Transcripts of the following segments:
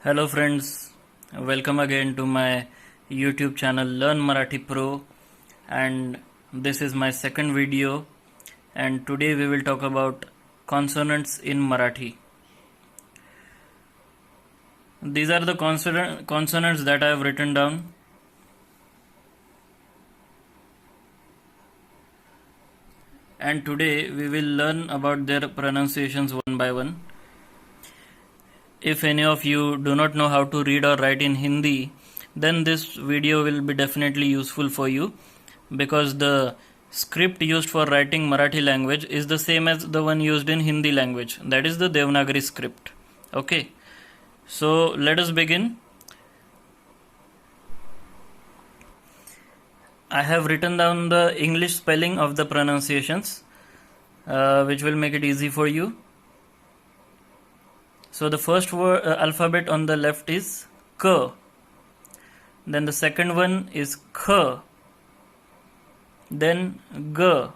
Hello friends, welcome again to my YouTube channel Learn Marathi Pro, and this is my second video, and today we will talk about consonants in Marathi. These are the consonants that I have written down. And today we will learn about their pronunciations one by one. If any of you do not know how to read or write in Hindi, then this video will be definitely useful for you, because the script used for writing Marathi language is the same as the one used in Hindi language, that is the Devanagari script. Okay, so let us begin. I have written down the English spelling of the pronunciations, which will make it easy for you. So the first alphabet on the left is K. Then the second one is K. Then G.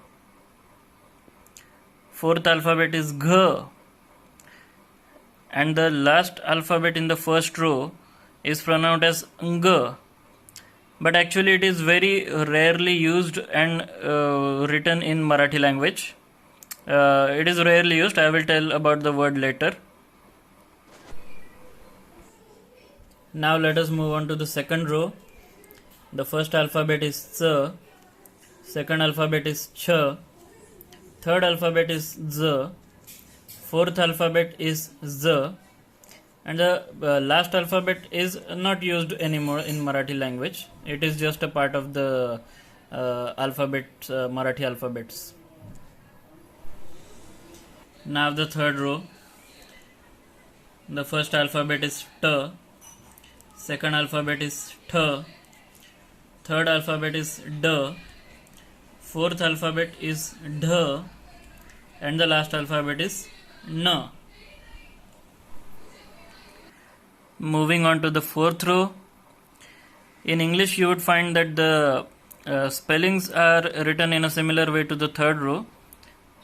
Fourth alphabet is G. And the last alphabet in the first row is pronounced as G. But actually it is very rarely used and written in Marathi language. It is rarely used. I will tell about the word later. Now let us move on to the second row. The first alphabet is C, second alphabet is Ch, third alphabet is Z, fourth alphabet is Z, and the last alphabet is not used anymore in Marathi language. It is just a part of the Marathi alphabets. Now the third row. The first alphabet is T, second alphabet is Th, third alphabet is D, fourth alphabet is Dh, and the last alphabet is N. Moving on to the fourth row. In English you would find that the spellings are written in a similar way to the third row,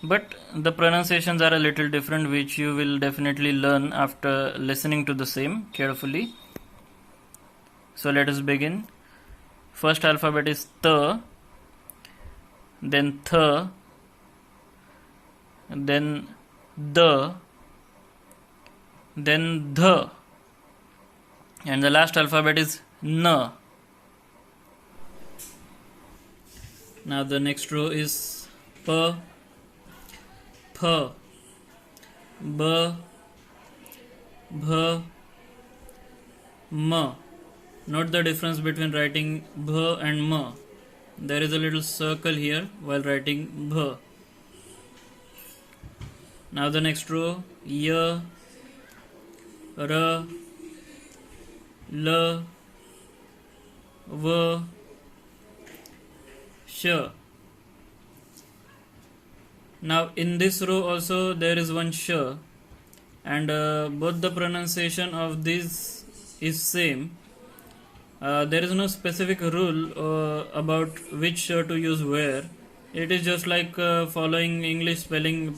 but the pronunciations are a little different, which you will definitely learn after listening to the same carefully. So let us begin. First alphabet is T, then Th, then D, then Dh, and the last alphabet is N. Now the next row is P, P, B, Bh, M. Note the difference between writing Bh and M. There is a little circle here while writing Bh. Now the next row, Y, R, L, V, Sh. Now in this row also there is one Sh, and both the pronunciation of these is same. There is no specific rule about which sh to use where. It is just like following English spelling.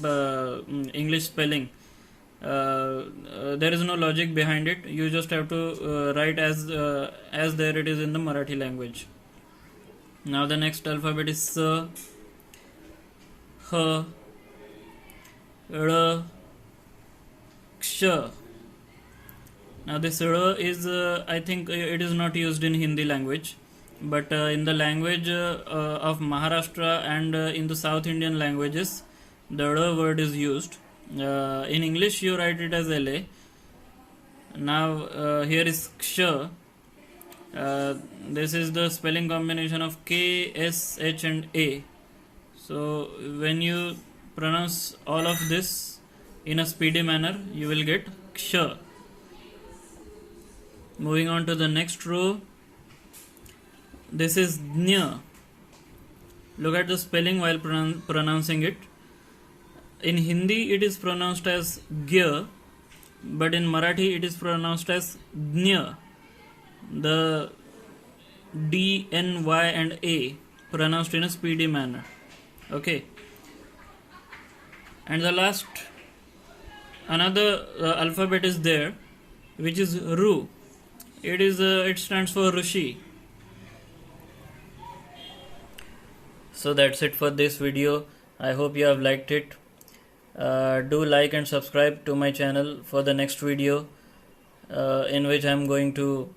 There is no logic behind it. You just have to write as there it is in the Marathi language. Now the next alphabet is S, H, R, Ksha. Now this R is, I think it is not used in Hindi language, but in the language of Maharashtra and in the South Indian languages, the R word is used. In English you write it as LA. Now here is Ksha. This is the spelling combination of K, S, H and A. So when you pronounce all of this in a speedy manner, you will get Ksha. Moving on to the next row. This is Dnya. Look at the spelling while pronouncing it. In Hindi it is pronounced as Gya, but in Marathi it is pronounced as Dnya. The D, N, Y and A pronounced in a speedy manner. Okay. And the last, another alphabet is there. which is Ru. It stands for Rishi. So that's it for this video. I hope you have liked it. Do like and subscribe to my channel for the next video, in which I am going to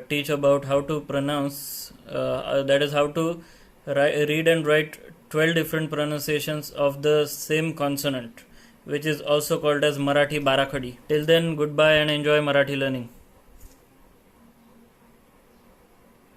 teach about how to pronounce, that is how to read and write 12 different pronunciations of the same consonant, which is also called as Marathi Barakhadi. Till then, goodbye and enjoy Marathi learning.